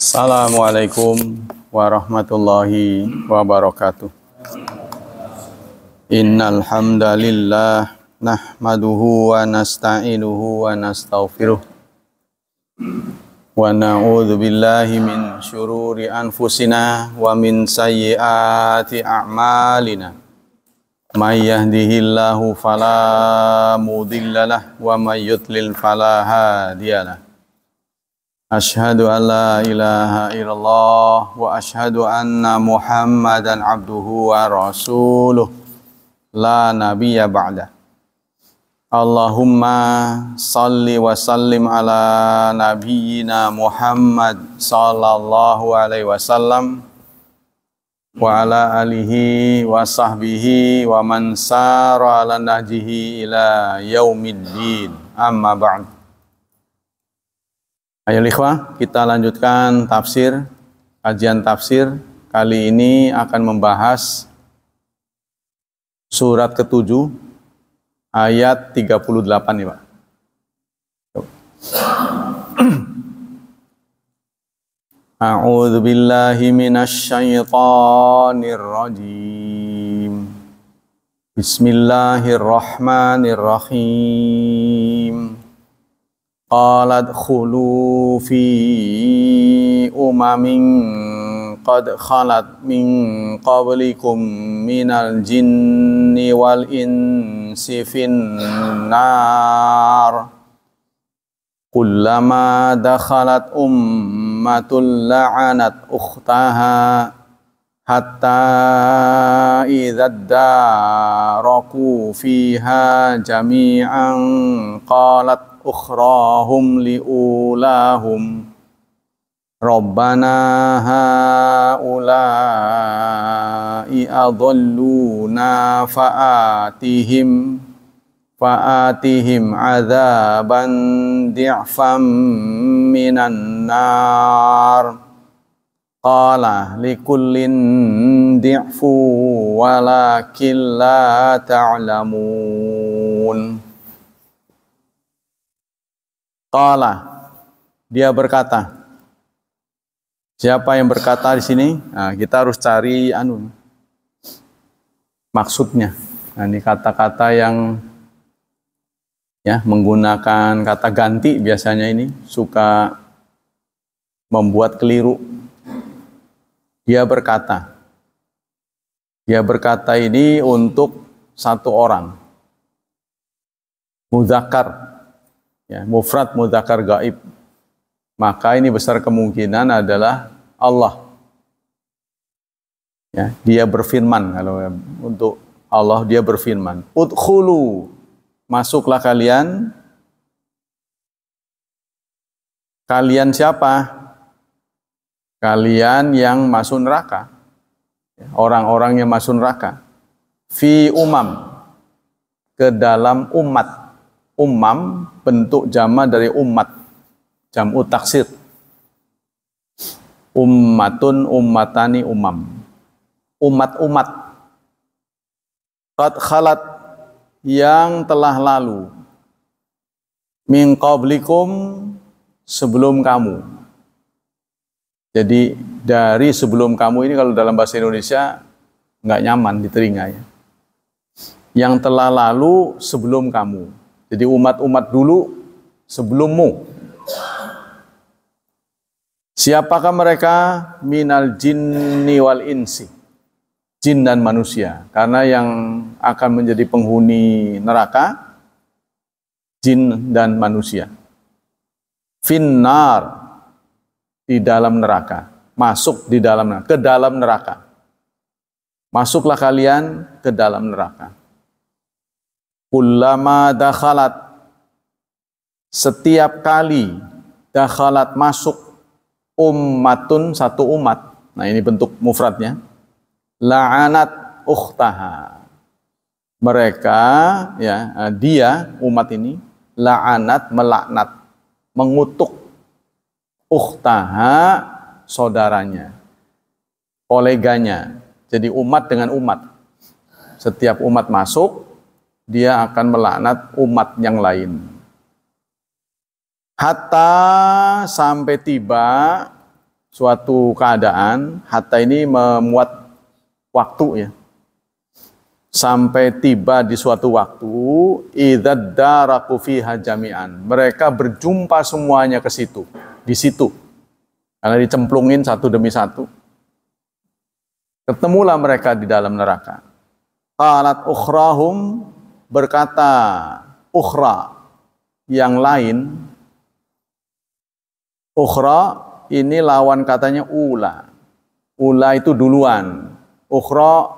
Assalamualaikum warahmatullahi wabarakatuh. Innal hamdalillah nahmaduhu wa nasta'inuhu wa nastaghfiruh wa na'udzu billahi min syururi anfusina wa min sayyiati a'malina. May yahdihillahu fala mudhillalah wa may yudlil fala hadiyalah. Asyhadu an la ilaha illallah wa asyhadu anna Muhammadan abduhu wa rasuluh la nabiyya ba'da. Allahumma salli wa sallim ala nabiyyina Muhammad sallallahu alaihi wasallam wa ala alihi wa sahbihi wa man sara ala nahjihi ila yaumiddin. Amma ba'd. Ayo ikhwah, kita lanjutkan tafsir, kajian tafsir. Kali ini akan membahas surat ke-7 ayat 38 nih Pak. A'udzu billahi minasy syaithanir rajim. Bismillahirrahmanirrahim. Qalat khulu fi umamin qad khalat min qablikum minal jinni wal insi fin nar kullama dakhalat ummatul la'anat ukhtaha hatta idza daraku fiha jami'an qalat ukhrahum liulahum rabbana haula'i adalluna fa'atihim adzaban di'fam minan nar qala likullin di'fu walakin la ta'lamun. Qala, dia berkata. Siapa yang berkata di sini? Nah, kita harus cari maksudnya. Nah, ini kata-kata yang menggunakan kata ganti biasanya ini suka membuat keliru. Dia berkata. Dia berkata ini untuk satu orang. Mudzakkar. Mufrad mudzakkar gaib, maka ini besar kemungkinan adalah Allah. Dia berfirman, kalau untuk Allah dia berfirman, udkhulu, masuklah kalian. Kalian siapa? Kalian yang masuk neraka, orang-orang yang masuk neraka. Fi umam, ke dalam umat. Umam bentuk jama dari umat, jam'u taksir. Ummatun, ummatani, umam. Umat-umat. Qad khalat, yang telah lalu. Min qablikum, sebelum kamu. Jadi dari sebelum kamu ini kalau dalam bahasa Indonesia nggak nyaman di telinga ya. Yang telah lalu sebelum kamu. Jadi umat-umat dulu sebelummu. Siapakah mereka? Minal jinni wal insi. Jin dan manusia. Karena yang akan menjadi penghuni neraka, jin dan manusia. Finnar, di dalam neraka. Masuk di dalam neraka. Ke dalam neraka. Masuklah kalian ke dalam neraka. Kullama dakhalat, setiap kali dakhalat masuk ummatun, satu umat. Nah ini bentuk mufradnya. La'anat ukhtaha. Mereka, dia umat ini la'anat, melaknat, mengutuk ukhtaha, saudaranya, koleganya. Jadi umat dengan umat. Setiap umat masuk, dia akan melaknat umat yang lain. Hatta sampai tiba suatu keadaan, hatta ini memuat waktu ya. Sampai tiba di suatu waktu, idzad daraku fiha jami'an. Mereka berjumpa semuanya ke situ, di situ. Karena dicemplungin satu demi satu. Ketemulah mereka di dalam neraka. Qalat ukhrahum, berkata ukhra yang lain. Ukhra ini lawan katanya ula. Ula itu duluan, ukhra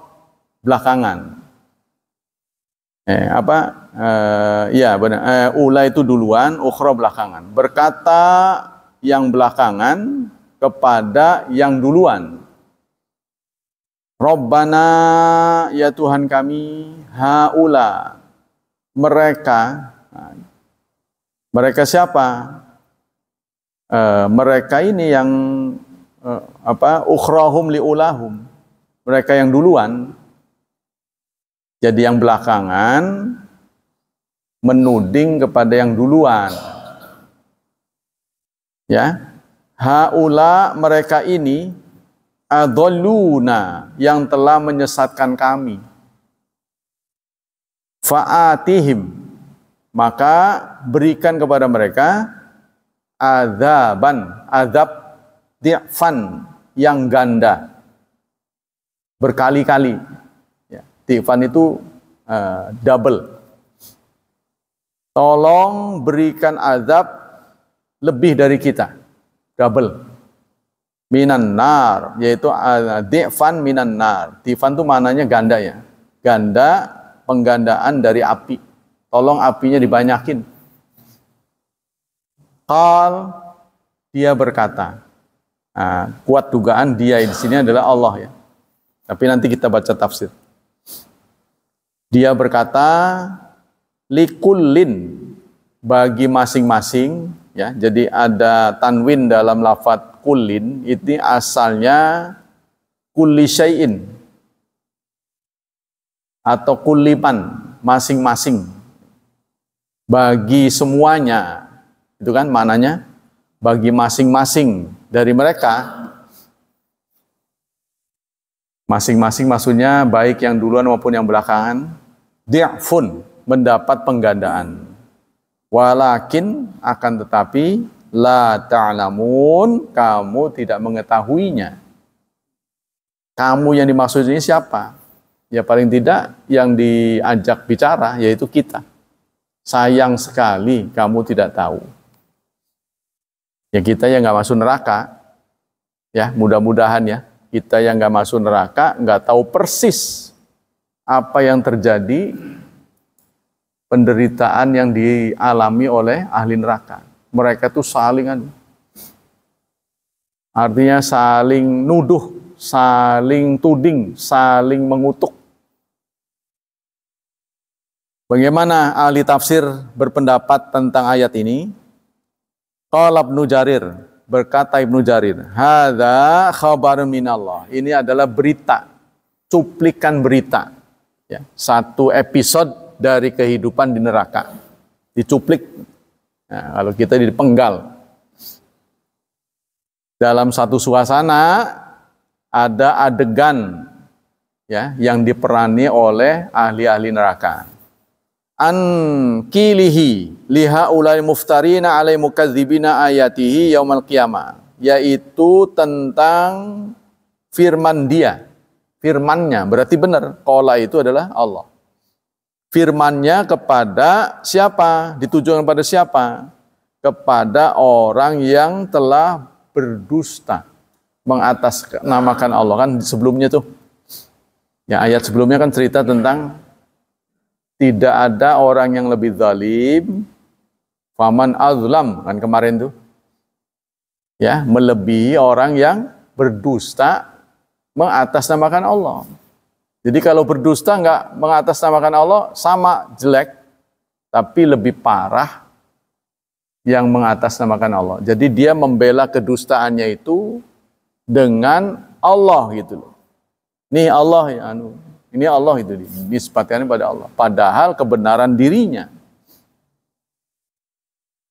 belakangan. Ya benar. Ula itu duluan, ukhra belakangan. Berkata yang belakangan kepada yang duluan. Rabbana, ya Tuhan kami, haula, mereka. Mereka siapa? Mereka ini yang ukhrahum liulahum. Mereka yang duluan. Jadi yang belakangan menuding kepada yang duluan. Ya. Haula, mereka ini adalluna, yang telah menyesatkan kami. Fa'atihim, maka berikan kepada mereka azab di'fan, yang ganda, berkali-kali. Ya, di'fan itu double. Tolong berikan azab lebih dari kita, double. Minan nar, yaitu di'fan minan nar. Di'fan itu maknanya ganda ya. Ganda, penggandaan dari api. Tolong apinya dibanyakin. Qal, dia berkata. Kuat dugaan dia di sini adalah Allah ya. Tapi nanti kita baca tafsir. Dia berkata, likullin, bagi masing-masing ya. Jadi ada tanwin dalam lafadz kullin, itu asalnya kulli syai'in atau kullipan, masing-masing, bagi semuanya, itu kan maknanya bagi masing-masing dari mereka. Masing-masing maksudnya baik yang duluan maupun yang belakangan, di'fun, mendapat penggandaan. Walakin, akan tetapi, la ta'lamun, kamu tidak mengetahuinya. Kamu yang dimaksud ini siapa? Ya paling tidak yang diajak bicara yaitu kita. Sayang sekali kamu tidak tahu. Ya kita yang nggak masuk neraka, ya mudah-mudahan ya, kita yang nggak masuk neraka nggak tahu persis apa yang terjadi, penderitaan yang dialami oleh ahli neraka. Mereka tuh saling, artinya saling nuduh, saling tuding, saling mengutuk. Bagaimana ahli tafsir berpendapat tentang ayat ini? Qala Ibnu Jarir, berkata Ibnu Jarir, hadza khabarun minallah. Ini adalah berita, cuplikan berita. Ya, satu episode dari kehidupan di neraka. Dicuplik. Nah, kalau kita dipenggal. Dalam satu suasana ada adegan ya yang diperani oleh ahli-ahli neraka. An kilihi liha ulai muftarina alai mukadzibina ayatihi yaumal qiyamah, yaitu tentang firman dia. Firmannya berarti benar. Qala itu adalah Allah. Firmannya kepada siapa? Ditujukan pada siapa? Kepada orang yang telah berdusta, mengatasnamakan Allah. Kan sebelumnya tuh, ya ayat sebelumnya kan cerita tentang tidak ada orang yang lebih zalim, faman azlam, kan kemarin tuh, ya melebihi orang yang berdusta mengatasnamakan Allah. Jadi kalau berdusta nggak mengatasnamakan Allah sama jelek, tapi lebih parah yang mengatasnamakan Allah. Jadi dia membela kedustaannya itu dengan Allah gitu loh. Nih Allah ya ini Allah itu disebutkan pada Allah. Padahal kebenaran dirinya.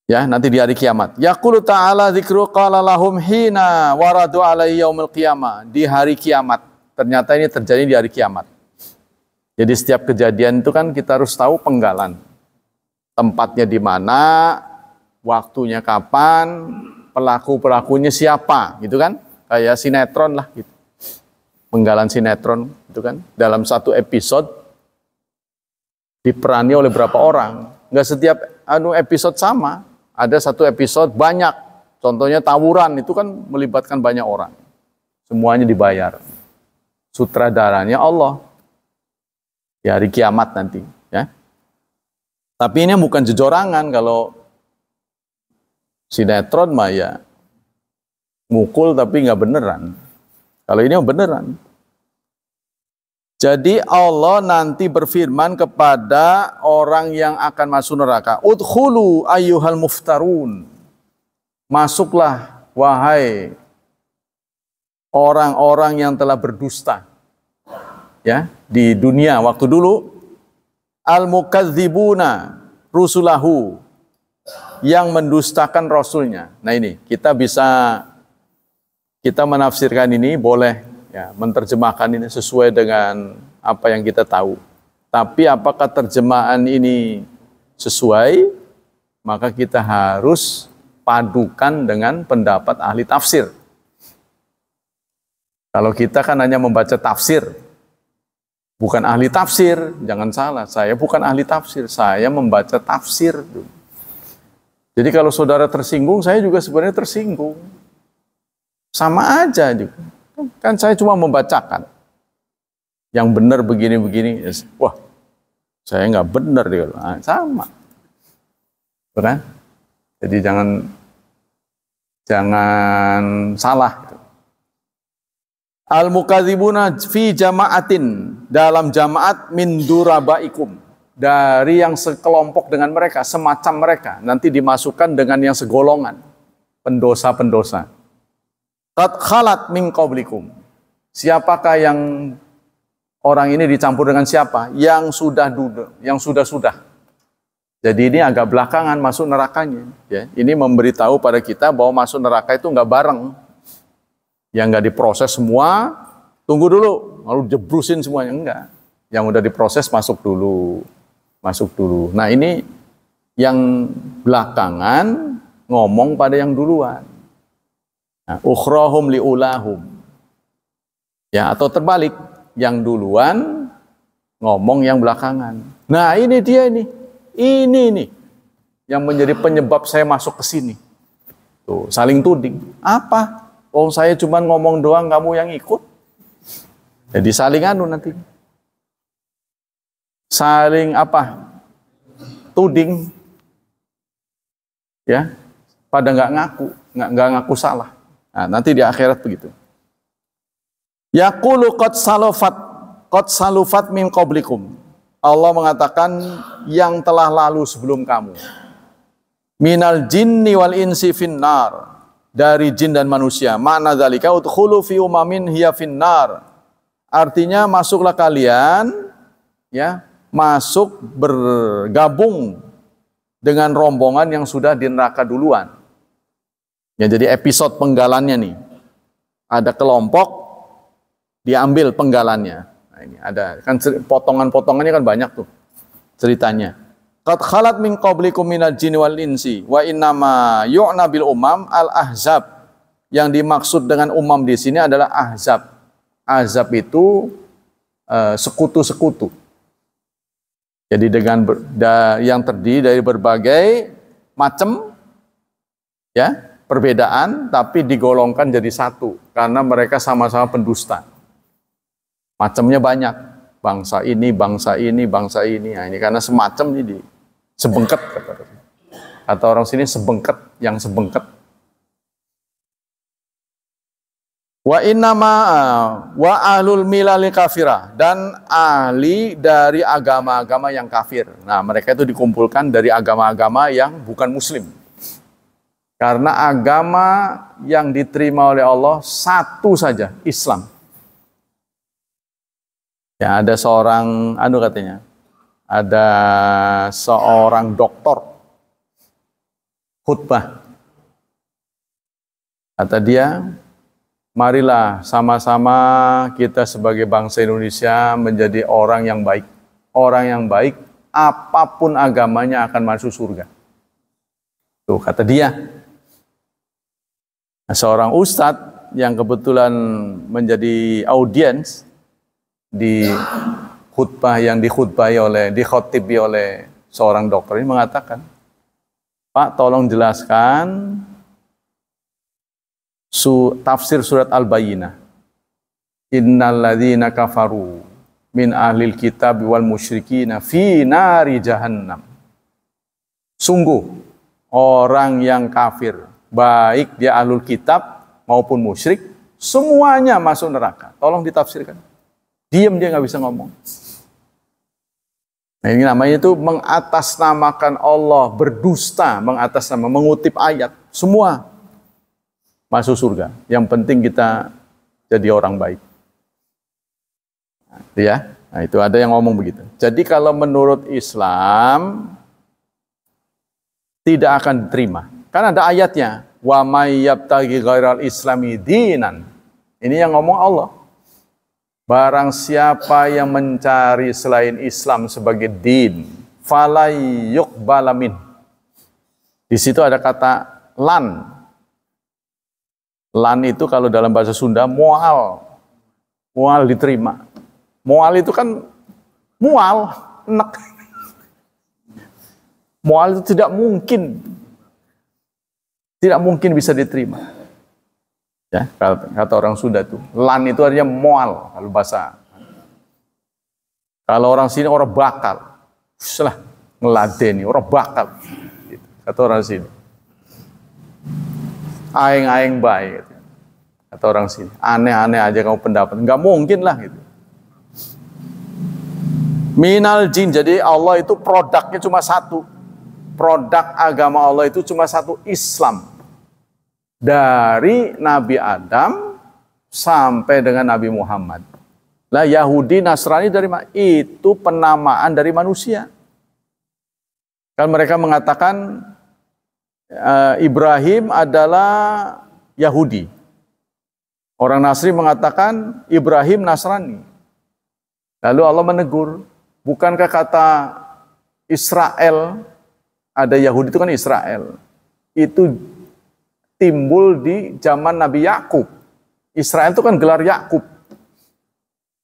Ya, nanti di hari kiamat. Yaqulu ta'ala dzikru qala lahum hina waradu alaihi yaumil qiyamah. Di hari kiamat. Ternyata ini terjadi di hari kiamat. Jadi setiap kejadian itu kan kita harus tahu penggalan. Tempatnya di mana, waktunya kapan, pelaku-pelakunya siapa, gitu kan? Kayak sinetron lah gitu. Penggalan sinetron itu kan dalam satu episode diperani oleh berapa orang. Nggak setiap episode sama. Ada satu episode banyak, contohnya tawuran, itu kan melibatkan banyak orang. Semuanya dibayar. Sutradaranya Allah. Di hari kiamat nanti. Ya. Tapi ini bukan jejorangan, kalau sinetron mah ya mukul tapi nggak beneran. Kalau ini beneran. Jadi Allah nanti berfirman kepada orang yang akan masuk neraka, udkhulu ayyuhal muftarun. Masuklah wahai orang-orang yang telah berdusta. Ya, di dunia waktu dulu, al-mukadzibuna rusulahu, yang mendustakan rasulnya. Nah ini kita menafsirkan ini boleh. Ya, menerjemahkan ini sesuai dengan apa yang kita tahu. Tapi apakah terjemahan ini sesuai? Maka kita harus padukan dengan pendapat ahli tafsir. Kalau kita kan hanya membaca tafsir, bukan ahli tafsir, jangan salah. Saya bukan ahli tafsir, saya membaca tafsir. Jadi kalau saudara tersinggung, saya juga sebenarnya tersinggung. Sama aja juga. Kan saya cuma membacakan. Yang benar begini-begini. Wah, saya nggak benar. Nah, sama. Benar? Jadi jangan salah. Al-mukadzibuna fi jama'atin, dalam jamaat min durabaikum, dari yang sekelompok dengan mereka, semacam mereka, nanti dimasukkan dengan yang segolongan, pendosa-pendosa. Qad khalat min qablikum. Siapakah yang orang ini dicampur dengan siapa? Yang sudah. Jadi ini agak belakangan masuk nerakanya. Ya, ini memberitahu pada kita bahwa masuk neraka itu nggak bareng. Yang nggak diproses semua, tunggu dulu, lalu jebrusin semuanya, enggak. Yang udah diproses masuk dulu. Nah ini yang belakangan ngomong pada yang duluan. Nah, ukhrahum liulahum. Ya, atau terbalik, yang duluan ngomong yang belakangan. Nah, ini dia ini. Ini yang menjadi penyebab saya masuk ke sini. Tuh, saling tuding. Apa? Oh, saya cuma ngomong doang, kamu yang ikut. Jadi saling nanti. Saling apa? Tuding. Ya. Pada nggak ngaku salah. Nah, nanti di akhirat begitu. Yaqulu qad salufat min qablikum. Allah mengatakan yang telah lalu sebelum kamu. Minal jinni wal insi finnar. Dari jin dan manusia. Makna dzalika udkhulu fi umamin hiya finnar. Artinya masuklah kalian, ya, masuk bergabung dengan rombongan yang sudah di neraka duluan. Ya, jadi episode penggalannya nih. Ada kelompok diambil penggalannya. Nah, ini ada kan potongan-potongannya kan banyak tuh ceritanya. Qad khalat min qablikum minal jinni wal insi wa innama yu'na bil umam al ahzab. Yang dimaksud dengan umam di sini adalah ahzab. Ahzab itu sekutu-sekutu. Jadi dengan yang terdiri dari berbagai macam, ya, perbedaan, tapi digolongkan jadi satu karena mereka sama-sama pendusta. Macamnya banyak, bangsa ini. Nah, ini karena semacam ini sebengket, kata orang sini, sebengket, yang sebengket. Wa innama wa ahlul milal kafirah, dan ahli dari agama-agama yang kafir. Nah, mereka itu dikumpulkan dari agama-agama yang bukan muslim. Karena agama yang diterima oleh Allah satu saja, Islam. Ya, ada seorang katanya, ada seorang doktor khutbah. Kata dia, marilah sama-sama kita sebagai bangsa Indonesia menjadi orang yang baik. Orang yang baik, apapun agamanya akan masuk surga. Tuh, kata dia. Nah, seorang ustadz yang kebetulan menjadi audiens di khutbah yang dikhotibhi oleh seorang dokter ini mengatakan, Pak, tolong jelaskan tafsir surat Al-Bayyinah. Innal ladzina kafaru min ahlil kitab wal musyrikina fi nari jahannam. Sungguh orang yang kafir, baik dia ahlul kitab maupun musyrik, semuanya masuk neraka. Tolong ditafsirkan. Diam, dia nggak bisa ngomong. Nah, ini namanya itu mengatasnamakan Allah, berdusta, mengutip ayat. Semua masuk surga. Yang penting kita jadi orang baik. Ya, nah, itu ada yang ngomong begitu. Jadi kalau menurut Islam tidak akan diterima. Kan ada ayatnya, wa may yabtaghi ghairal islami dinan. Ini yang ngomong Allah. Barang siapa yang mencari selain Islam sebagai din, falay yuqbala min. Di situ ada kata lan. Lan itu kalau dalam bahasa Sunda mual. Mual diterima. Mual itu kan mual, enak. Mual itu tidak mungkin bisa diterima. Ya, kata orang Sunda tuh, lan itu artinya mual kalau bahasa. Kalau orang sini orang bakal, selah ngeladeni orang bakal, gitu. Kata orang sini. Aing baik, gitu. Kata orang sini. Aneh-aneh aja kamu pendapat, nggak mungkin lah gitu. Minal jin, jadi Allah itu produknya cuma satu. Produk agama Allah itu cuma satu, Islam. Dari Nabi Adam sampai dengan Nabi Muhammad. Lah Yahudi, Nasrani dari mana? Itu penamaan dari manusia. Kan mereka mengatakan Ibrahim adalah Yahudi. Orang Nasri mengatakan Ibrahim Nasrani. Lalu Allah menegur, bukankah kata Israel, ada Yahudi itu kan Israel, itu timbul di zaman Nabi Yakub. Israel itu kan gelar Yakub.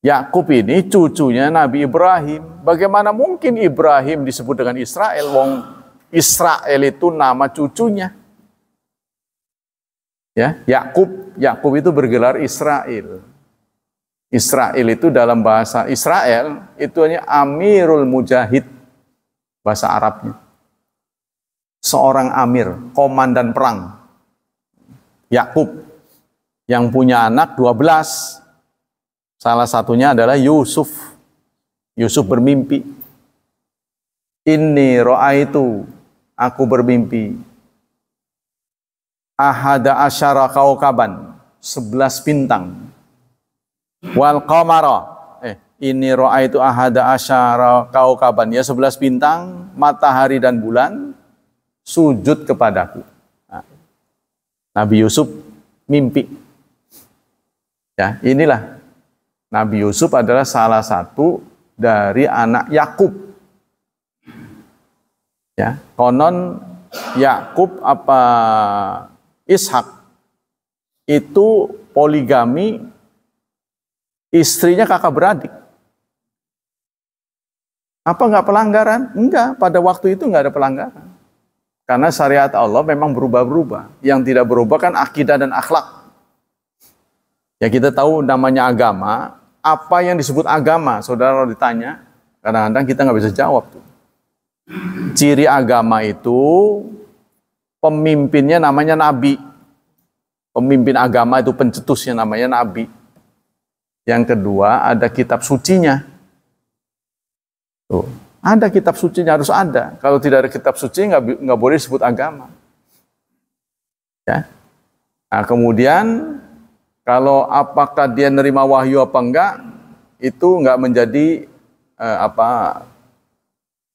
Yakub ini cucunya Nabi Ibrahim. Bagaimana mungkin Ibrahim disebut dengan Israel? Wong Israel itu nama cucunya. Ya, Yakub itu bergelar Israel. Israel itu dalam bahasa Israel itu hanya Amirul Mujahid, bahasa Arabnya. Seorang amir, komandan perang. Yakub yang punya anak 12. Salah satunya adalah Yusuf. Yusuf bermimpi. Inni ra'aitu, aku bermimpi. Ahada asyara kaukaban, 11 bintang. Wal qamara, inni ra'aitu ahada asyara kaukaban, ya 11 bintang, matahari dan bulan sujud kepadaku. Nabi Yusuf mimpi. Ya, inilah Nabi Yusuf adalah salah satu dari anak Yakub. Ya, konon Yakub apa Ishak itu poligami, istrinya kakak beradik. Apa enggak pelanggaran? Enggak, pada waktu itu enggak ada pelanggaran. Karena syariat Allah memang berubah-berubah. Yang tidak berubah kan akidah dan akhlak. Ya kita tahu namanya agama. Apa yang disebut agama? Saudara ditanya, kadang-kadang kita nggak bisa jawab tuh. Ciri agama itu pemimpinnya namanya nabi. Pemimpin agama itu pencetusnya namanya nabi. Yang kedua ada kitab sucinya. Tuh. Ada kitab sucinya, harus ada. Kalau tidak ada kitab suci, nggak boleh disebut agama. Ya. Nah, kemudian kalau apakah dia nerima wahyu apa enggak, itu enggak menjadi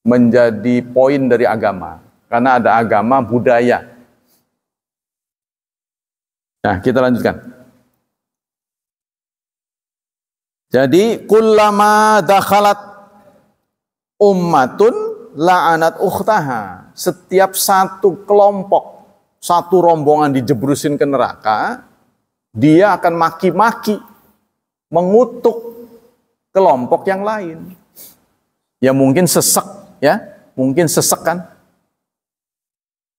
menjadi poin dari agama. Karena ada agama budaya. Nah, kita lanjutkan. Jadi kullama dakhalat ummatun la'anat ukhtaha. Setiap satu kelompok, satu rombongan dijebrusin ke neraka, dia akan maki-maki, mengutuk kelompok yang lain. Ya mungkin sesek, ya, mungkin sesek kan?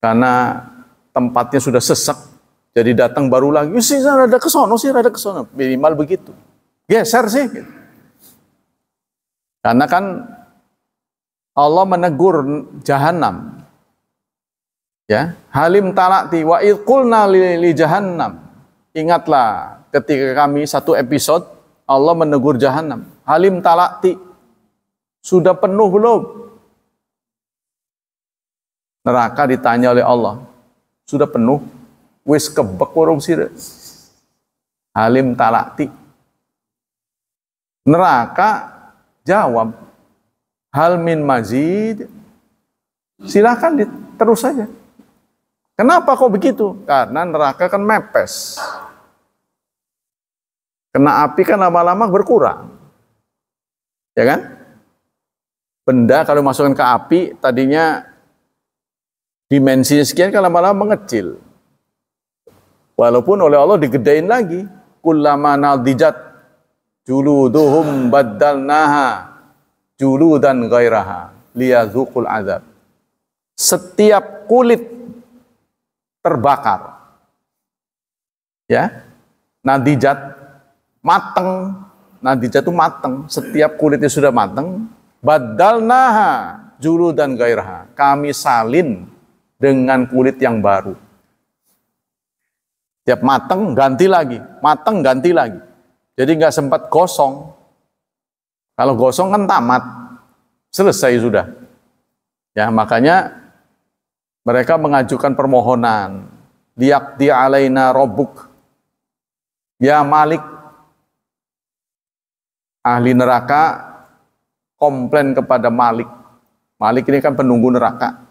Karena tempatnya sudah sesek, jadi datang baru lagi, sih rada kesono, minimal begitu. Geser sih. Karena kan Allah menegur jahanam. Ya, halim talati wa idqulna li jahannam. Ingatlah ketika kami satu episode Allah menegur jahanam. Halim talati. Sudah penuh belum? Neraka ditanya oleh Allah. Sudah penuh? Wis kebek urung sira. Halim talati. Neraka jawab, hal min mazid, silahkan terus saja. Kenapa kok begitu? Karena neraka kan mepes. Kena api kan lama-lama berkurang. Ya kan? Benda kalau masukkan ke api, tadinya dimensinya sekian kan lama-lama mengecil. Walaupun oleh Allah digedein lagi. Kullama nadijat juluduhum baddalnaha juludan ghairaha liyadzuqul azab. Setiap kulit terbakar, ya, nadijat mateng, nadijat itu mateng, setiap kulitnya sudah mateng, baddalnaha juludan ghairaha, kami salin dengan kulit yang baru. Tiap mateng ganti lagi, mateng ganti lagi. Jadi nggak sempat gosong. Kalau gosong kan tamat, selesai sudah. Ya, makanya mereka mengajukan permohonan, liyaqdi alaina rabbuk. Ya Malik, ahli neraka komplain kepada Malik. Malik ini kan penunggu neraka.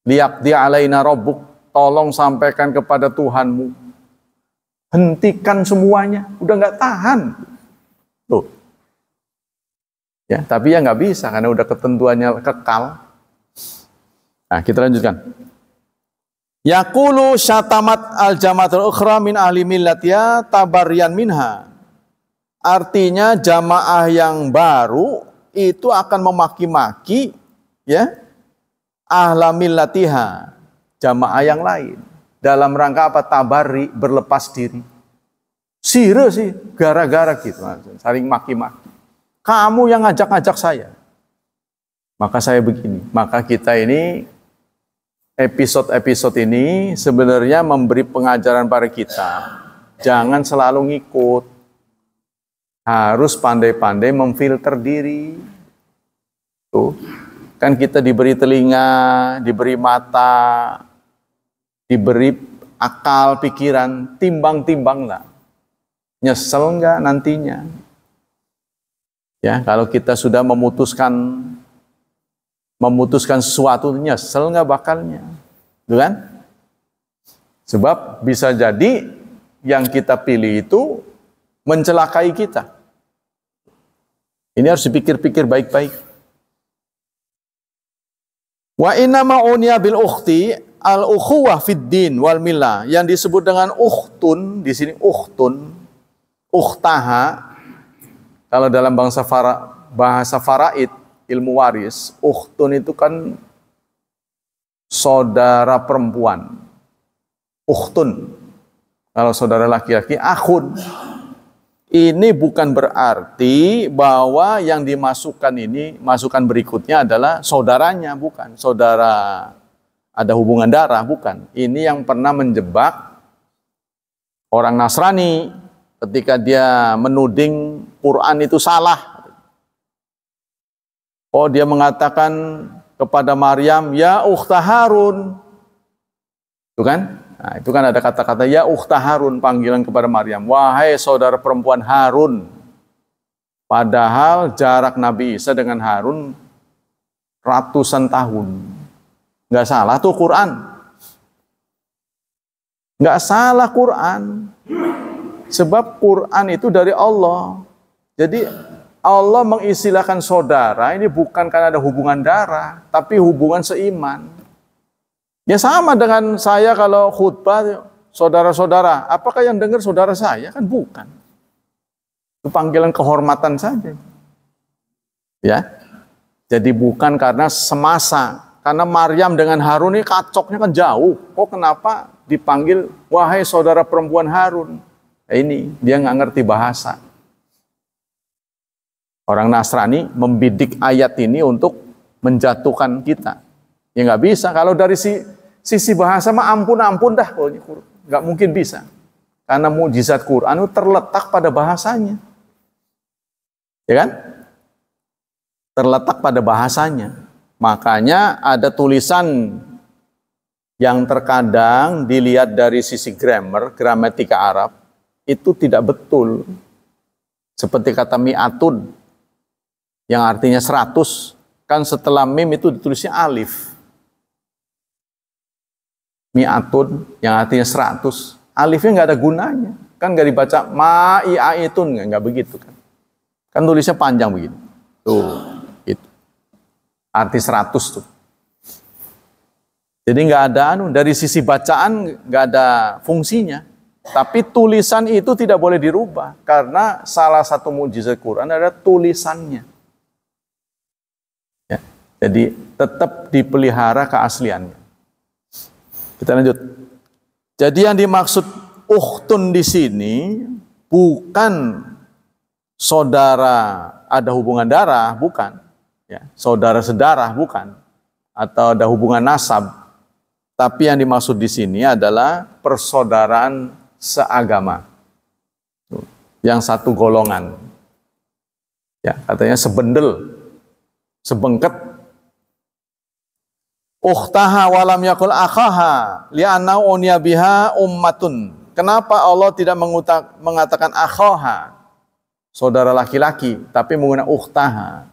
Liyaqdi alaina rabbuk, tolong sampaikan kepada Tuhanmu. Hentikan semuanya, udah nggak tahan. Tuh. Ya, tapi ya nggak bisa karena udah ketentuannya kekal. Nah, kita lanjutkan. Yaqulu syatamat al-jamaatul ukhra min ahli millatya tabaryan minha. Artinya jamaah yang baru itu akan memaki-maki, ya, ahla millatiha, jamaah yang lain. Dalam rangka apa? Tabari, berlepas diri. Sire sih, gara-gara gitu. Saling maki-maki. Kamu yang ngajak-ngajak saya. Maka saya begini. Maka kita ini, episode-episode ini sebenarnya memberi pengajaran pada kita. Jangan selalu ngikut. Harus pandai-pandai memfilter diri. Tuh. Kan kita diberi telinga, diberi mata, diberi akal, pikiran, timbang-timbanglah. Nyesel enggak nantinya? Ya, kalau kita sudah memutuskan sesuatu, nyesel enggak bakalnya? Gitu kan? Sebab bisa jadi yang kita pilih itu mencelakai kita. Ini harus dipikir-pikir baik-baik. Wa inna ma'unya bil ukhti al-ukhuwah fid din wal millah, yang disebut dengan ukhtun di sini, ukhtaha, kalau dalam bahasa faraid, ilmu waris, ukhtun itu kan saudara perempuan. Ukhtun. Kalau saudara laki-laki, akhun. Ini bukan berarti bahwa yang dimasukkan ini, masukan berikutnya adalah saudaranya, bukan. Saudara ada hubungan darah, bukan. Ini yang pernah menjebak orang Nasrani ketika dia menuding Quran itu salah. Oh, dia mengatakan kepada Maryam, ya ukhta Harun. Itu kan? Nah, itu kan ada kata-kata ya ukhta Harun, panggilan kepada Maryam. Wahai saudara perempuan Harun. Padahal jarak Nabi Isa dengan Harun ratusan tahun. Nggak salah tuh Quran. Nggak salah Quran. Sebab Quran itu dari Allah. Jadi Allah mengistilahkan saudara ini bukan karena ada hubungan darah, tapi hubungan seiman. Ya sama dengan saya kalau khutbah, saudara-saudara, apakah yang dengar saudara saya? Kan bukan. Itu panggilan kehormatan saja. Ya. Jadi bukan karena semasa. Karena Maryam dengan Harun ini kacoknya kan jauh. Kok kenapa dipanggil, wahai saudara perempuan Harun? Ini dia nggak ngerti bahasa. Orang Nasrani membidik ayat ini untuk menjatuhkan kita. Ya nggak bisa. Kalau dari sisi bahasa mah ampun dah. Nggak mungkin bisa. Karena mukjizat Quran itu terletak pada bahasanya. Ya kan? Terletak pada bahasanya. Makanya ada tulisan yang terkadang dilihat dari sisi grammar, gramatika Arab, itu tidak betul. Seperti kata mi'atun, yang artinya 100, kan setelah mim itu ditulisnya alif. Mi'atun, yang artinya 100, alifnya nggak ada gunanya. Kan nggak dibaca ma'i'aitun, nggak begitu kan. Kan tulisnya panjang begitu. Tuh, itu. Arti 100 tuh. Jadi nggak ada dari sisi bacaan nggak ada fungsinya. Tapi tulisan itu tidak boleh dirubah karena salah satu mukjizat Quran adalah tulisannya. Ya, jadi tetap dipelihara keasliannya. Kita lanjut. Jadi yang dimaksud ukhtun di sini bukan saudara ada hubungan darah, bukan. Ya, saudara sedarah bukan. Atau ada hubungan nasab. Tapi yang dimaksud di sini adalah persaudaraan seagama, yang satu golongan, ya katanya sebendel, sebengket. Ukhtaha walam yakul akhaha li'anna unya biha ummatun. Kenapa Allah tidak mengatakan akhaha, saudara laki-laki, tapi menggunakan ukhtaha?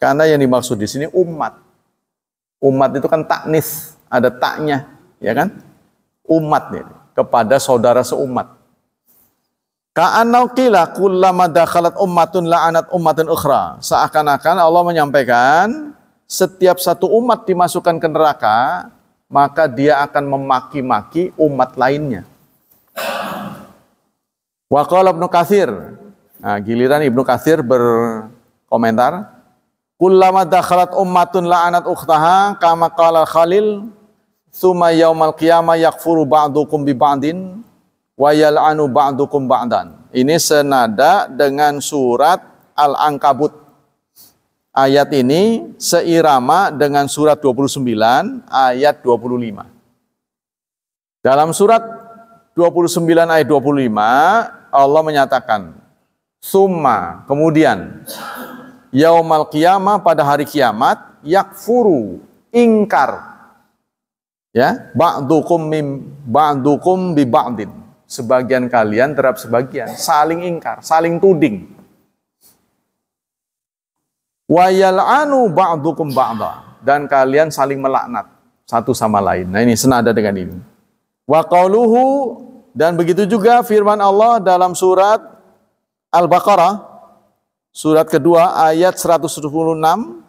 Karena yang dimaksud di sini umat. Umat itu kan taknis, ada taknya, ya kan? Umat nih. Kepada saudara seumat. Ka'annau qila kullama dakhalat ummatun la'anat ummatun ukhra. Seakan-akan Allah menyampaikan setiap satu umat dimasukkan ke neraka, maka dia akan memaki-maki umat lainnya. Wa qala Ibnu Katsir. Nah, giliran Ibnu Katsir berkomentar, kullama dakhalat ummatun la'anat ukhtaha kama qala Khalil summa yaumal qiyamah yakfuru ba'dukum bi ba'din wa yal'anu ba'dukum ba'dan. Ini senada dengan surat Al-Ankabut. Ayat ini seirama dengan surat 29 ayat 25. Dalam surat 29 ayat 25 Allah menyatakan summa, kemudian yaumal qiyamah, pada hari kiamat, yakfuru, ingkar, ya, ba'dukum bi ba'din, sebagian kalian terhadap sebagian, saling ingkar, saling tuding. Wa yal'anu ba'dukum ba'da, dan kalian saling melaknat satu sama lain. Nah, ini senada dengan ini. Wa qauluhu, dan begitu juga firman Allah dalam surat Al-Baqarah surat kedua ayat 166,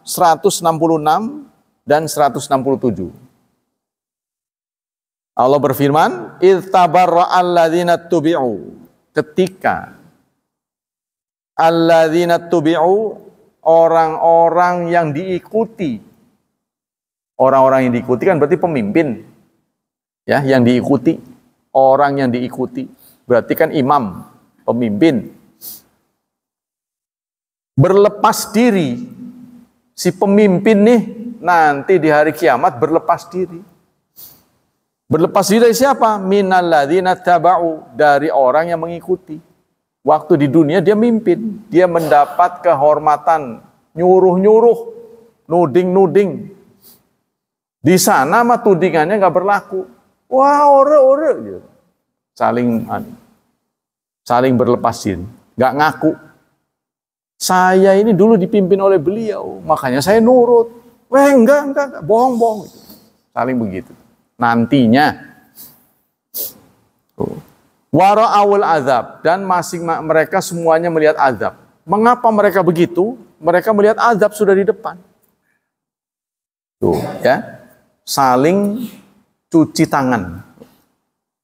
166 dan 167. Allah berfirman, "Idz tabarra'al ladzina tubi'u", ketika alladzina tubi'u, orang-orang yang diikuti. Orang-orang yang diikuti kan berarti pemimpin. Ya, yang diikuti, orang yang diikuti. Berarti kan imam, pemimpin. Berlepas diri. Si pemimpin nih nanti di hari kiamat berlepas diri. Berlepas diri dari siapa? Minal ladzina taba'u, dari orang yang mengikuti. Waktu di dunia dia mimpin, dia mendapat kehormatan, nyuruh-nyuruh, nuding-nuding. Di sana mah tudingannya nggak berlaku. Wah, ore-ore gitu. Saling berlepas diri, nggak ngaku. Saya ini dulu dipimpin oleh beliau, makanya saya nurut. Weh, enggak, bohong-bohong. Saling begitu. Nantinya Wara'awul azab, dan mereka semuanya melihat azab. Mengapa mereka begitu? Mereka melihat azab sudah di depan. Tuh, ya. Saling cuci tangan.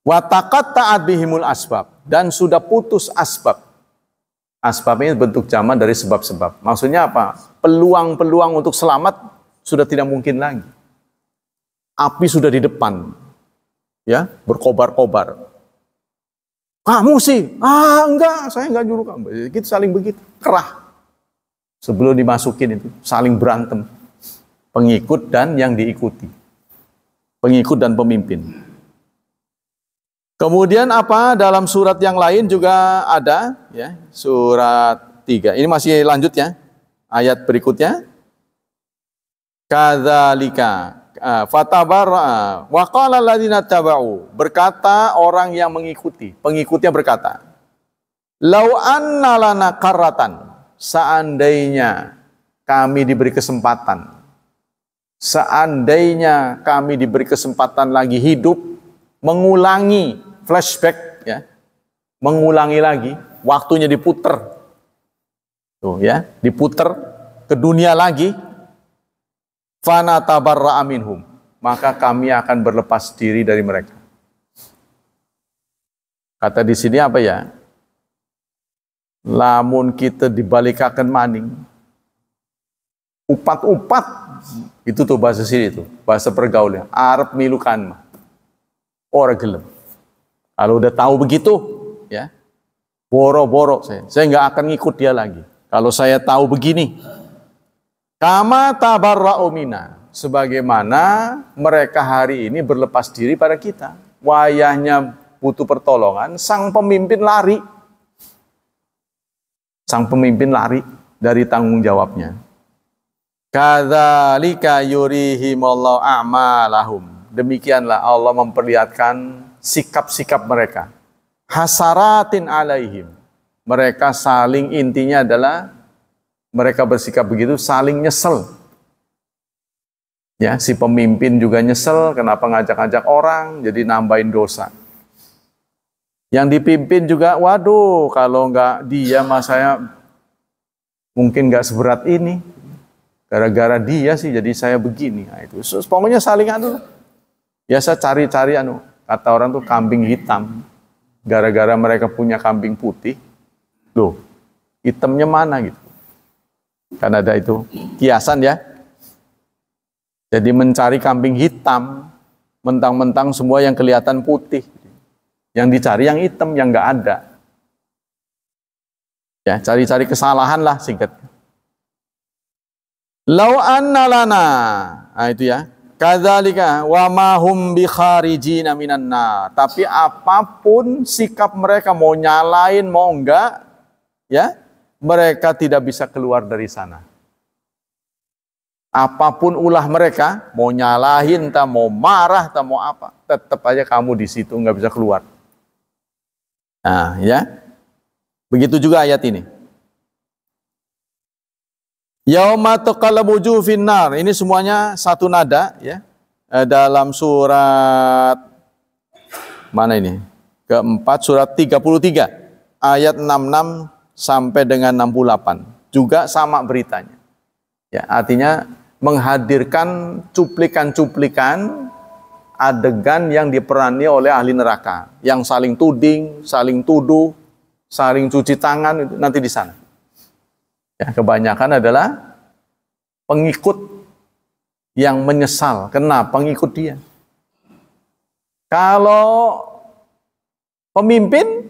Wa taqatta'at bihimul asbab, dan sudah putus asbab. Asbab ini bentuk jamak dari sebab-sebab. Maksudnya apa? Peluang-peluang untuk selamat sudah tidak mungkin lagi. Api sudah di depan. Ya, berkobar-kobar. Kamu sih, enggak, saya enggak nyuruh kamu. Gitu, saling begitu, kerah. Sebelum dimasukin itu, saling berantem. Pengikut dan yang diikuti. Pengikut dan pemimpin. Kemudian apa, dalam surat yang lain juga ada, ya, surat 3. Ini masih lanjut ya, ayat berikutnya. Kadzalika fatabarra wa qala alladziina taba'u, berkata orang yang mengikuti, pengikutnya berkata, lau anna lana karratan, seandainya kami diberi kesempatan, seandainya kami diberi kesempatan lagi hidup, mengulangi flashback, ya, mengulangi lagi, waktunya diputer, tuh ya, diputer ke dunia lagi. Fana tabarra'a minhum, maka kami akan berlepas diri dari mereka. Kata di sini apa ya? Lamun kita dibalikaken maning, upat-upat, itu tuh bahasa sini tuh, bahasa pergaulan. Arep milukan mah, ora gelem. Kalau udah tahu begitu, ya, boro-boro saya nggak akan ngikut dia lagi. Kalau saya tahu begini. Kama tabarra'u minna, sebagaimana mereka hari ini berlepas diri pada kita. Wayahnya butuh pertolongan, sang pemimpin lari. Sang pemimpin lari dari tanggung jawabnya. Kadzalika yurihimallahu a'malahum. Demikianlah Allah memperlihatkan sikap-sikap mereka. Hasaratin alaihim. Mereka saling, intinya adalah mereka bersikap begitu, saling nyesel. Ya, si pemimpin juga nyesel, kenapa ngajak-ngajak orang, jadi nambahin dosa. Yang dipimpin juga, waduh, kalau nggak dia, mas saya mungkin nggak seberat ini. Gara-gara dia sih, jadi saya begini. Nah, itu, pokoknya saling biasa cari-cari kata orang tuh kambing hitam. Gara-gara mereka punya kambing putih, loh, hitamnya mana gitu. Kan ada itu kiasan ya. Jadi mencari kambing hitam, mentang-mentang semua yang kelihatan putih. Yang dicari yang hitam, yang nggak ada. Ya, cari-cari kesalahan lah singkat. Lau anna lana, nah itu ya. Kadzalika wa ma hum bi kharijina minan nar. Tapi apapun sikap mereka, mau nyalain mau enggak, ya, mereka tidak bisa keluar dari sana. Apapun ulah mereka, mau nyalahin, tak mau marah, tak mau apa, tetap aja kamu di situ nggak bisa keluar. Nah, ya, begitu juga ayat ini. Yauma taqallabu wujuh finnar. Ini semuanya satu nada, ya, dalam surat mana ini? Keempat, surat 33 ayat 66 sampai dengan 68. Juga sama beritanya. Ya, artinya menghadirkan cuplikan-cuplikan adegan yang diperani oleh ahli neraka, yang saling tuding, saling tuduh, saling cuci tangan, itu nanti di sana. Ya, kebanyakan adalah pengikut yang menyesal. Kenapa pengikut dia? Kalau pemimpin,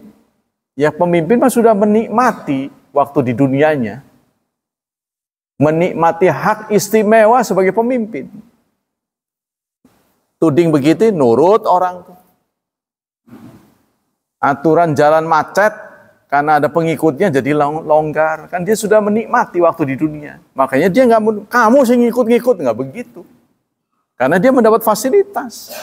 ya pemimpin mah sudah menikmati waktu di dunianya. Menikmati hak istimewa sebagai pemimpin. Tuding begitu, nurut orang tuh. Aturan jalan macet, karena ada pengikutnya jadi longgar. Kan dia sudah menikmati waktu di dunia. Makanya dia nggak, kamu sih ngikut-ngikut, nggak begitu. Karena dia mendapat fasilitas.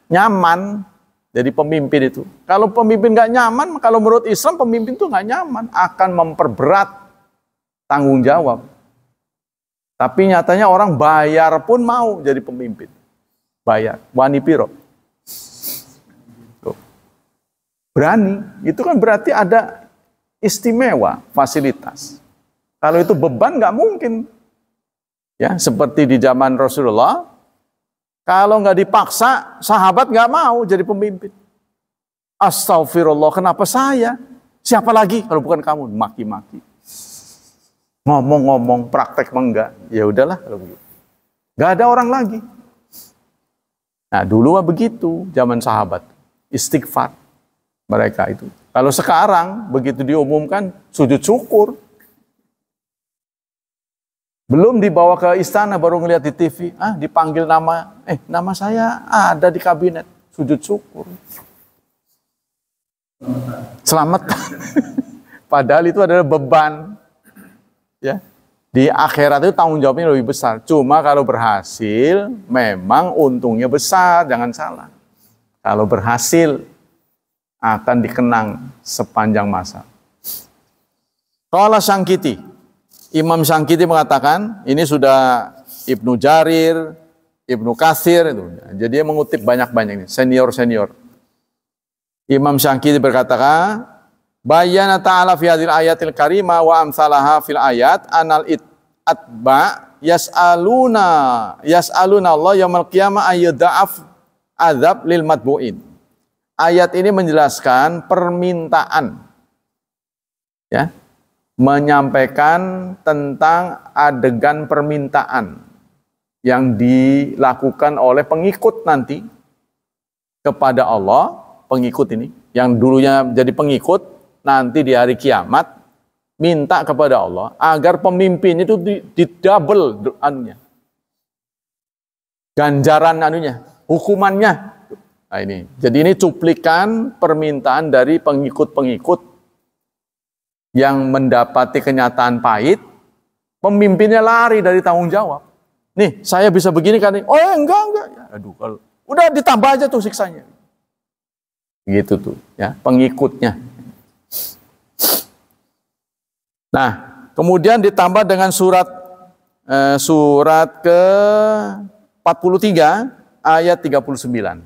Nyaman. Jadi pemimpin itu. Kalau pemimpin nggak nyaman, kalau menurut Islam pemimpin itu nggak nyaman. Akan memperberat tanggung jawab. Tapi nyatanya orang bayar pun mau jadi pemimpin. Bayar. Wani piro. berani, itu kan berarti ada istimewa, fasilitas. Kalau itu beban nggak mungkin. Ya, seperti di zaman Rasulullah, kalau nggak dipaksa, sahabat nggak mau jadi pemimpin. Astagfirullah, kenapa saya? Siapa lagi kalau bukan kamu? Maki-maki. Ngomong-ngomong, praktek enggak. Ya udahlah kalau begitu. Nggak ada orang lagi. Nah, dulu begitu, zaman sahabat. Istighfar mereka itu. Kalau sekarang, begitu diumumkan, sujud syukur. Belum dibawa ke istana, baru ngeliat di TV. Dipanggil nama, nama saya ada di kabinet. Sujud syukur. Selamat. Padahal itu adalah beban. Ya. Di akhirat itu tanggung jawabnya lebih besar. Cuma kalau berhasil, memang untungnya besar, jangan salah. Kalau berhasil, akan dikenang sepanjang masa. Qala Sangkiti, Imam Sangkiti mengatakan, ini sudah Ibnu Jarir, Ibnu Katsir, itu. Jadi dia mengutip banyak-banyak ini, senior-senior. Imam Sangkiti berkata, Bayana ta'ala fi hadhil ayatil karimah wa amsalaha fil ayat anal atba yas'aluna Allah yaumil qiyamah ayyudha'af azab lil matbu'in. Ayat ini menjelaskan permintaan, ya, menyampaikan tentang adegan permintaan yang dilakukan oleh pengikut nanti kepada Allah, pengikut ini yang dulunya jadi pengikut, nanti di hari kiamat minta kepada Allah agar pemimpin itu di double anunya, ganjaran anunya, hukumannya. Nah ini, jadi ini cuplikan permintaan dari pengikut-pengikut yang mendapati kenyataan pahit, pemimpinnya lari dari tanggung jawab. Nih, saya bisa begini kan? Oh enggak. Ya, aduh, kalau udah ditambah aja tuh siksanya. Gitu tuh, ya, pengikutnya. Nah, kemudian ditambah dengan surat ke 43 ayat 39.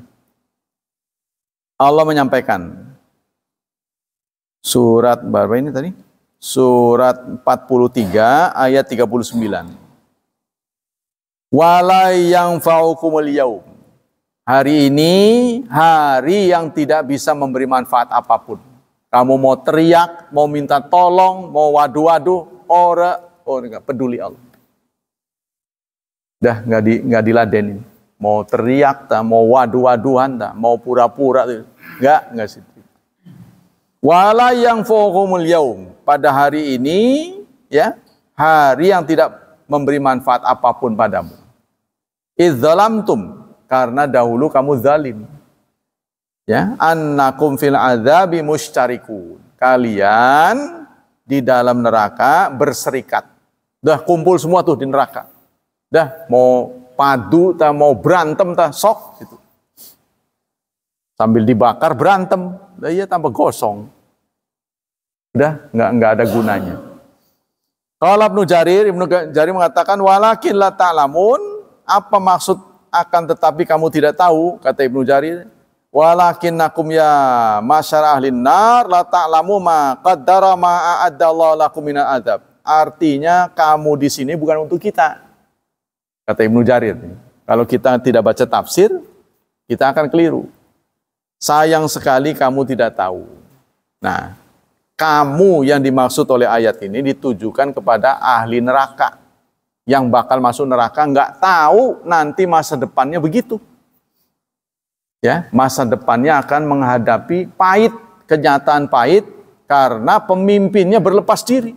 Allah menyampaikan surat berapa ini tadi? Surat 43 ayat 39. Wala yanfa'ukumul yaum. Hari ini hari yang tidak bisa memberi manfaat apapun. Kamu mau teriak, mau minta tolong, mau wadu-wadu, enggak peduli Allah. Dah enggak diladenin. Mau teriak, mau wadu-waduan, mau pura-pura, enggak situ. Wala yang fokumul yaum, pada hari ini, ya, hari yang tidak memberi manfaat apapun padamu. Idzalamtum, karena dahulu kamu zalim. Ya, annakum fil adzabi musytarikun. Kalian di dalam neraka berserikat. Dah kumpul semua tuh di neraka. Dah mau padu, mau berantem, sok gitu. Sambil dibakar berantem, iya tambah gosong. Udah enggak ada gunanya. Kalau Ibnu Jarir mengatakan walakin la ta'lamun, apa maksud akan tetapi kamu tidak tahu, kata Ibnu Jarir. Walakinnakum ya masyara ahlin nar la ta'lamu ma qaddara ma a'addallahu lakum minal adzab. Artinya kamu di sini bukan untuk kita. Kata Ibnu Jarir. Kalau kita tidak baca tafsir, kita akan keliru. Sayang sekali kamu tidak tahu. Nah, kamu yang dimaksud oleh ayat ini ditujukan kepada ahli neraka yang bakal masuk neraka, nggak tahu nanti masa depannya begitu. Ya, masa depannya akan menghadapi pahit, kenyataan pahit karena pemimpinnya berlepas diri.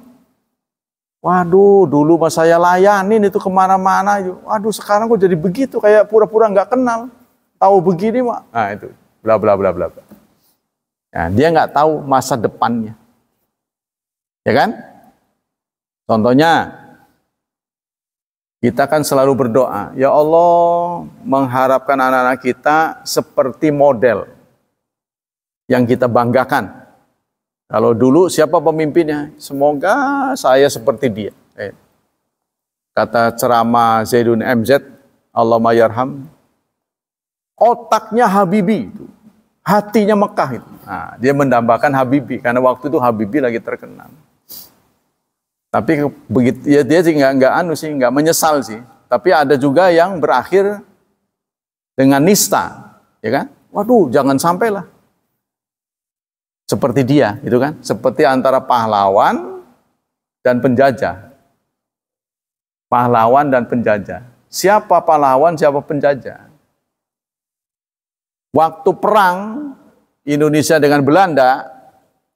Waduh, dulu mas saya layanin itu kemana-mana. Waduh, sekarang kok jadi begitu, kayak pura-pura nggak kenal. Tahu begini, Mak. Nah itu, bla bla bla bla. Nah, dia nggak tahu masa depannya, ya kan? Contohnya, kita kan selalu berdoa, ya Allah mengharapkan anak-anak kita seperti model yang kita banggakan. Kalau dulu siapa pemimpinnya? Semoga saya seperti dia. Kata ceramah Zaidun MZ, Allahumma yarham, otaknya Habibie itu. Hatinya Mekah itu. Nah, dia mendambakan Habibie karena waktu itu Habibie lagi terkenal. Tapi begitu ya dia sih nggak menyesal sih. Tapi ada juga yang berakhir dengan nista, ya kan? Waduh, jangan sampailah seperti dia, gitu kan? Seperti antara pahlawan dan penjajah. Pahlawan dan penjajah. Siapa pahlawan, siapa penjajah? Waktu perang Indonesia dengan Belanda,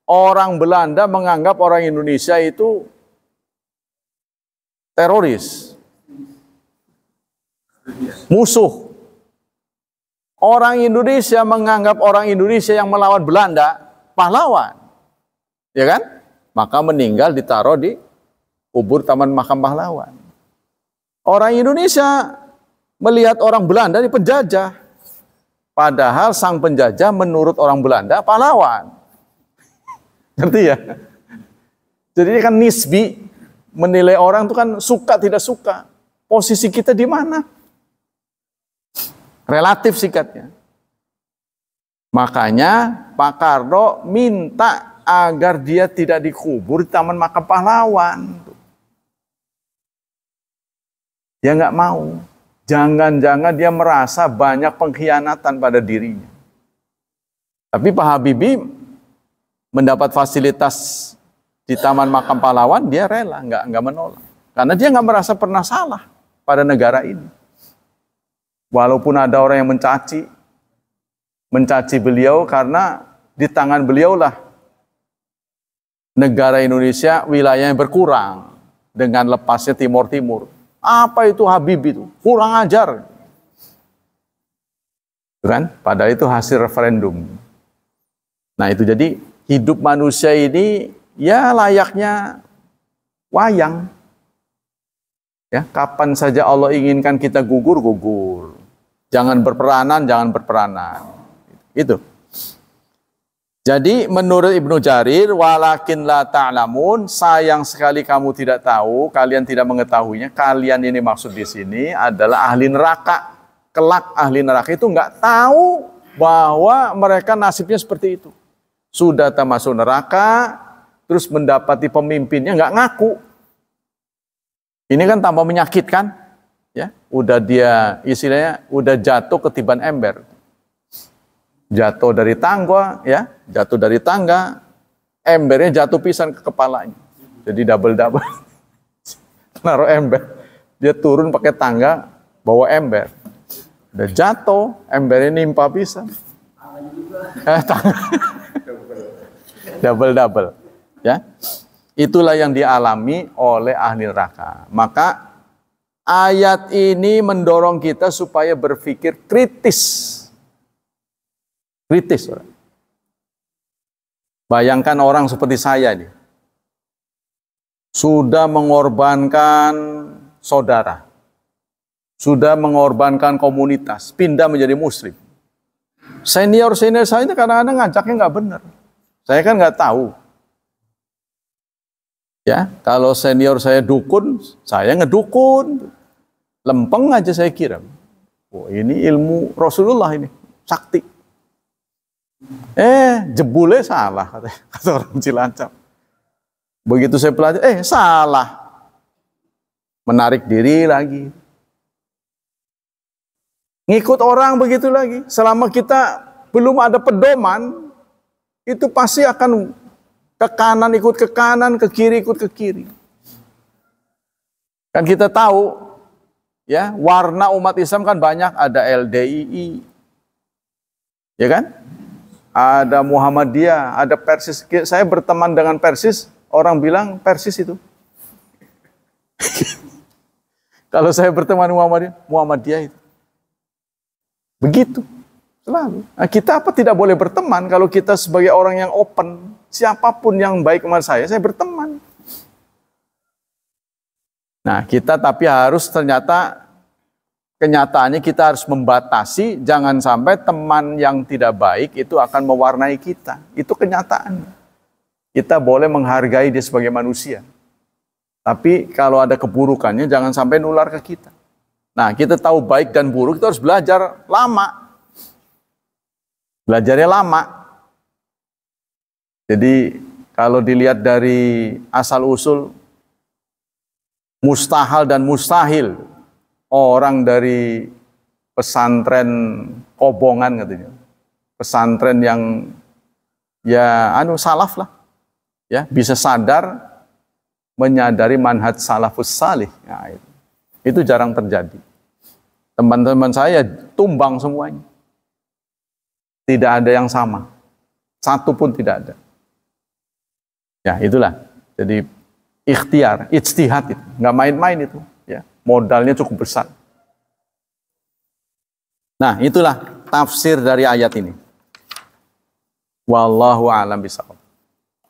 orang Belanda menganggap orang Indonesia itu teroris, musuh. Orang Indonesia menganggap orang Indonesia yang melawan Belanda pahlawan, ya kan? Maka meninggal ditaruh di kubur Taman Makam Pahlawan. Orang Indonesia melihat orang Belanda di penjajah. Padahal sang penjajah menurut orang Belanda pahlawan. Ngerti ya? Jadi ini kan nisbi, menilai orang itu kan suka tidak suka. Posisi kita di mana? Relatif sikatnya. Makanya Pak Karno minta agar dia tidak dikubur di Taman Makam Pahlawan. Dia nggak mau. Jangan-jangan dia merasa banyak pengkhianatan pada dirinya. Tapi Pak Habibie mendapat fasilitas di Taman Makam Pahlawan, dia rela, nggak menolak. Karena dia nggak merasa pernah salah pada negara ini. Walaupun ada orang yang mencaci beliau karena di tangan beliaulah negara Indonesia wilayahnya berkurang dengan lepasnya Timur Timur. Apa itu Habibie itu? Kurang ajar. Kan? Padahal itu hasil referendum. Nah itu jadi hidup manusia ini ya layaknya wayang. Ya, kapan saja Allah inginkan kita gugur, gugur. Jangan berperanan. Itu. Jadi menurut Ibnu Jarir, walakin la ta'lamun, sayang sekali kamu tidak tahu, kalian tidak mengetahuinya. Kalian ini maksud di sini adalah ahli neraka. Kelak ahli neraka itu nggak tahu bahwa mereka nasibnya seperti itu. Sudah termasuk neraka, terus mendapati pemimpinnya nggak ngaku. Ini kan tambah menyakitkan, ya. Udah dia istilahnya udah jatuh ketiban ember. Jatuh dari tangga, ya, jatuh dari tangga, embernya jatuh pisan ke kepalanya. Jadi double. Naruh ember, dia turun pakai tangga, bawa ember. Udah jatuh, embernya nimpa pisan. Double, ya. Itulah yang dialami oleh ahli neraka. Maka ayat ini mendorong kita supaya berpikir kritis. Kritis. Bayangkan orang seperti saya nih. Sudah mengorbankan saudara. Sudah mengorbankan komunitas. Pindah menjadi muslim. Senior saya ini kadang-kadang ngajaknya nggak benar. Saya kan nggak tahu. Ya, kalau senior saya dukun, saya ngedukun. Lempeng aja saya kirim. Oh, ini ilmu Rasulullah ini. Sakti. Jebule salah, kata orang Cilacap. Begitu saya pelajari, salah. Menarik diri lagi. Ngikut orang begitu lagi. Selama kita belum ada pedoman, itu pasti akan ke kanan ikut ke kanan, ke kiri ikut ke kiri. Kan kita tahu, ya, warna umat Islam kan banyak, ada LDII, ya kan? Ada Muhammadiyah, ada Persis. Saya berteman dengan Persis, orang bilang Persis itu. Kalau saya berteman Muhammadiyah itu. Begitu, selalu. Nah, kita apa tidak boleh berteman kalau kita sebagai orang yang open, siapapun yang baik sama saya berteman. Nah, kita tapi harus ternyata kenyataannya kita harus membatasi, jangan sampai teman yang tidak baik itu akan mewarnai kita. Itu kenyataan. Kita boleh menghargai dia sebagai manusia. Tapi kalau ada keburukannya jangan sampai nular ke kita. Nah, kita tahu baik dan buruk, kita harus belajar lama. Belajarnya lama. Jadi kalau dilihat dari asal-usul mustahil dan mustahil, orang dari pesantren kobongan katanya, pesantren yang ya salaf lah, ya bisa sadar menyadari manhaj salafus salih. Nah, itu jarang terjadi. Teman-teman saya tumbang semuanya, tidak ada yang sama, satu pun tidak ada. Ya itulah, jadi ikhtiar, ijtihad itu, nggak main-main itu, ya modalnya cukup besar. Nah itulah tafsir dari ayat ini. Wallahu a'lam bishawab.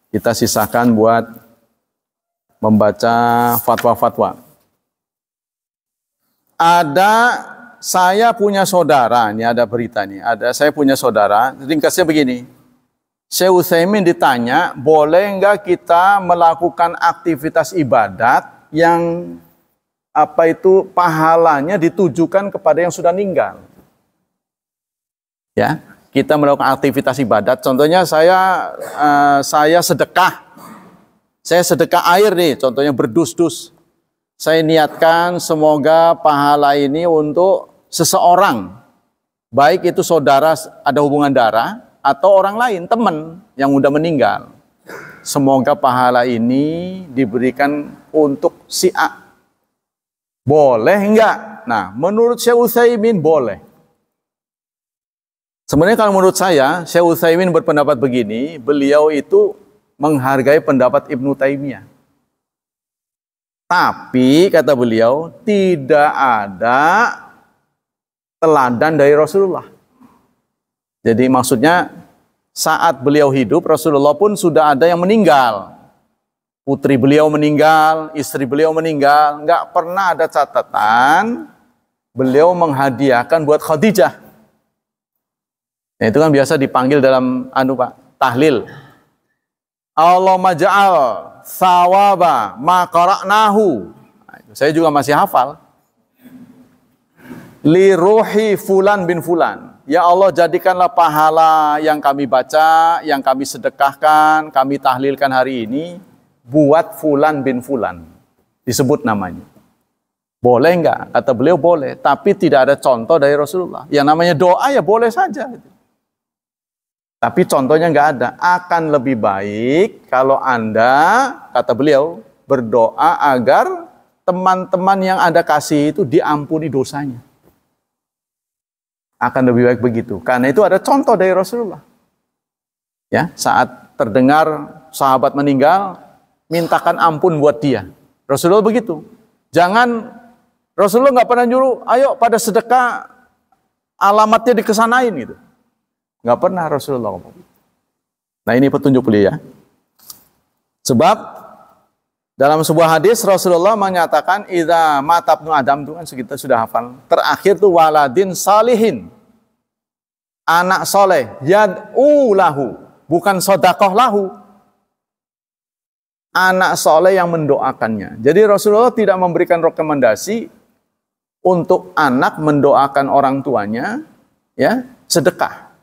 Kita sisakan buat membaca fatwa-fatwa. Saya punya saudara, ini ada berita nih. Saya punya saudara, ringkasnya begini. Syekh Utsaimin ditanya, boleh enggak kita melakukan aktivitas ibadat yang pahalanya ditujukan kepada yang sudah meninggal? Ya, kita melakukan aktivitas ibadat. Contohnya saya sedekah. Saya sedekah air nih, contohnya berdus-dus. Saya niatkan semoga pahala ini untuk seseorang. Baik itu saudara ada hubungan darah, atau orang lain, teman yang udah meninggal. Semoga pahala ini diberikan untuk si A. Boleh enggak? Nah, menurut Syekh Utsaimin boleh. Sebenarnya kalau menurut saya, Syekh Utsaimin berpendapat begini, beliau itu menghargai pendapat Ibnu Taimiyah. Tapi, kata beliau, tidak ada teladan dari Rasulullah. Jadi maksudnya saat beliau hidup, Rasulullah pun sudah ada yang meninggal. Putri beliau meninggal, istri beliau meninggal. Nggak pernah ada catatan beliau menghadiahkan buat Khadijah. Nah, itu kan biasa dipanggil dalam tahlil. Allahumma ja'al thawaba ma qara'nahu. Saya juga masih hafal. Li ruhi fulan bin fulan. Ya Allah, jadikanlah pahala yang kami baca, yang kami sedekahkan, kami tahlilkan hari ini buat fulan bin fulan. Disebut namanya. Boleh enggak? Kata beliau boleh, tapi tidak ada contoh dari Rasulullah. Yang namanya doa ya boleh saja. Tapi contohnya enggak ada. Akan lebih baik kalau Anda, kata beliau, berdoa agar teman-teman yang Anda kasih itu diampuni dosanya. Akan lebih baik begitu. Karena itu ada contoh dari Rasulullah. Ya, saat terdengar sahabat meninggal, mintakan ampun buat dia. Rasulullah begitu. Rasulullah nggak pernah nyuruh, ayo pada sedekah alamatnya dikesanain gitu. Nggak pernah Rasulullah ngomong. Nah ini petunjuk beliau ya. Sebab dalam sebuah hadis Rasulullah menyatakan idza mata ibnu Adam, itu kan kita sudah hafal. Terakhir tuh waladin salihin. Anak soleh yad'u lahu, bukan sodakoh lahu. Anak soleh yang mendoakannya. Jadi Rasulullah tidak memberikan rekomendasi untuk anak mendoakan orang tuanya, ya, sedekah.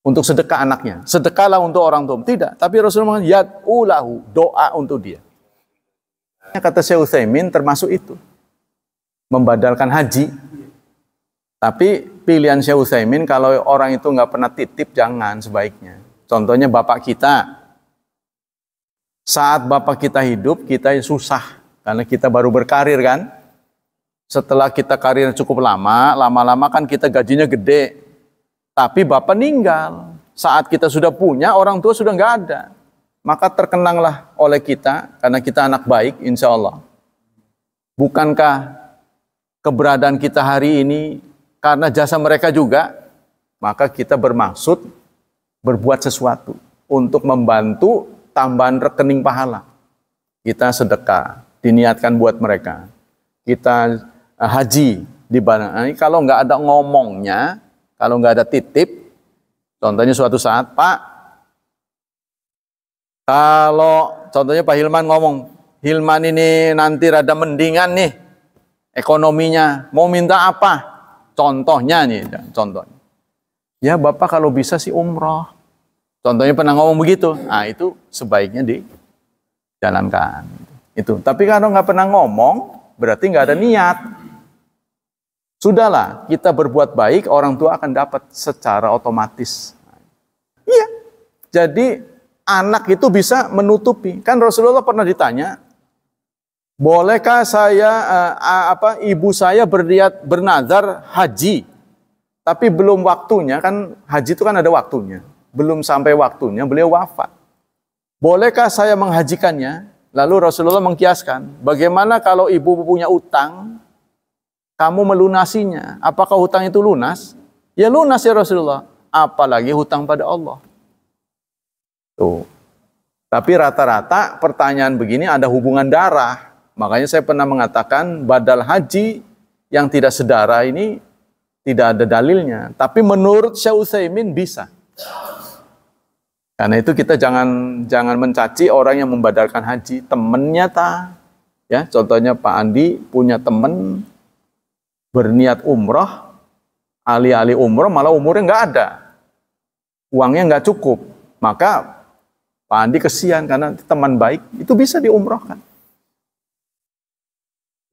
Untuk sedekah anaknya. Sedekahlah untuk orang tua. Tidak, tapi Rasulullah mengatakan yad'u lahu, doa untuk dia. Kata Syekh Utsaimin termasuk itu. Membadalkan haji. Tapi pilihan Syekh Utsaimin kalau orang itu nggak pernah titip, jangan sebaiknya. Contohnya bapak kita. Saat bapak kita hidup, kita susah. Karena kita baru berkarir kan. Setelah kita karir cukup lama, lama-lama kan kita gajinya gede. Tapi bapak meninggal. Saat kita sudah punya, orang tua sudah nggak ada. Maka terkenanglah oleh kita, karena kita anak baik, insya Allah. Bukankah keberadaan kita hari ini karena jasa mereka juga? Maka kita bermaksud berbuat sesuatu untuk membantu tambahan rekening pahala. Kita sedekah, diniatkan buat mereka. Kita haji di Bandung. Kalau nggak ada ngomongnya, kalau nggak ada titip, contohnya suatu saat, Pak, kalau contohnya Pak Hilman ngomong, Hilman ini nanti rada mendingan nih ekonominya, mau minta apa? Contohnya nih, contohnya. Ya Bapak kalau bisa sih umroh. Contohnya pernah ngomong begitu. Nah itu sebaiknya dijalankan. Itu. Tapi kalau nggak pernah ngomong, berarti nggak ada niat. Sudahlah, kita berbuat baik, orang tua akan dapat secara otomatis. Iya. Jadi anak itu bisa menutupi. Kan Rasulullah pernah ditanya, bolehkah saya ibu saya bernazar haji, tapi belum waktunya, kan haji itu kan ada waktunya. Belum sampai waktunya beliau wafat. Bolehkah saya menghajikannya? Lalu Rasulullah mengkiaskan, bagaimana kalau ibu punya utang, kamu melunasinya? Apakah hutang itu lunas? Ya lunas ya Rasulullah. Apalagi hutang pada Allah. Tuh. Tapi rata-rata pertanyaan begini ada hubungan darah. Makanya saya pernah mengatakan badal haji yang tidak sedara ini tidak ada dalilnya. Tapi menurut Syekh Utsaimin bisa. Karena itu kita jangan mencaci orang yang membadalkan haji. Temennya ya, contohnya Pak Andi punya temen berniat umroh, alih-alih umroh malah umurnya nggak ada, uangnya nggak cukup, maka Pak Andi kesian karena teman baik itu bisa diumrohkan,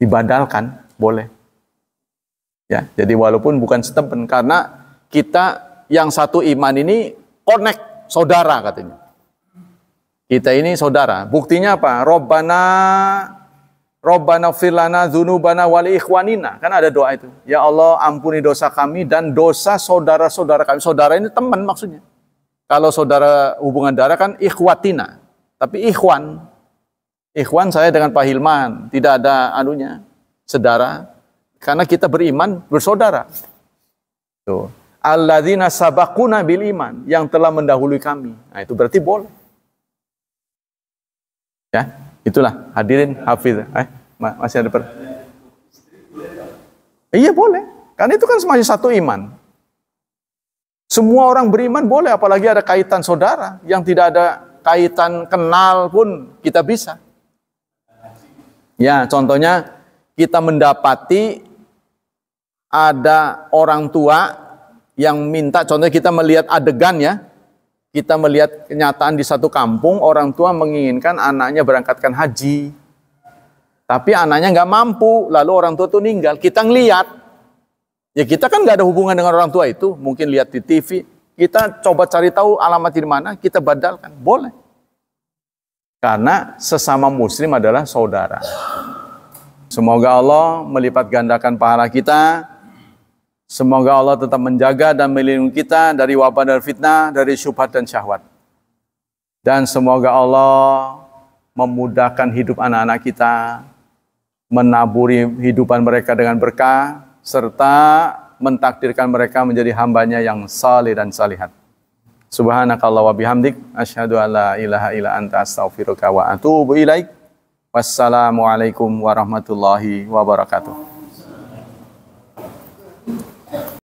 dibadalkan, boleh. Ya, jadi walaupun bukan setempen, karena kita yang satu iman ini connect, saudara katanya. Kita ini saudara. Buktinya apa? Rabbana firlana dzunubana wal ikhwanina. Kan ada doa itu. Ya Allah, ampuni dosa kami dan dosa saudara-saudara kami. Saudara ini teman maksudnya. Kalau saudara hubungan darah kan ikhwatina. Tapi ikhwan saya dengan Pak Hilman. Tidak ada anunya. Saudara. Karena kita beriman, bersaudara. Tuh. Alladzina sabaquna bil iman. Yang telah mendahului kami. Nah itu berarti boleh. Ya. Itulah hadirin hafiz. Masih ada Iya boleh. Karena itu kan masih satu iman. Semua orang beriman boleh, apalagi ada kaitan saudara. Yang tidak ada kaitan kenal pun kita bisa. Ya, contohnya kita mendapati ada orang tua yang minta, contohnya kita melihat adegan ya. Kita melihat kenyataan di satu kampung, orang tua menginginkan anaknya berangkatkan haji. Tapi anaknya nggak mampu, lalu orang tua itu meninggal. Kita ngelihat. Ya kita kan nggak ada hubungan dengan orang tua itu. Mungkin lihat di TV. Kita coba cari tahu alamat di mana, kita badalkan. Boleh. Karena sesama muslim adalah saudara. Semoga Allah melipat gandakan pahala kita. Semoga Allah tetap menjaga dan melindungi kita dari wabah dan fitnah, dari syubhat dan syahwat. Dan semoga Allah memudahkan hidup anak-anak kita, menaburi hidupan mereka dengan berkah, serta mentakdirkan mereka menjadi hambanya yang saleh dan salihat. Subhanakallah wa bihamdik, asyhadu an la ilaha illa anta astaghfiruka wa atubu ilaik. Wassalamualaikum warahmatullahi wabarakatuh.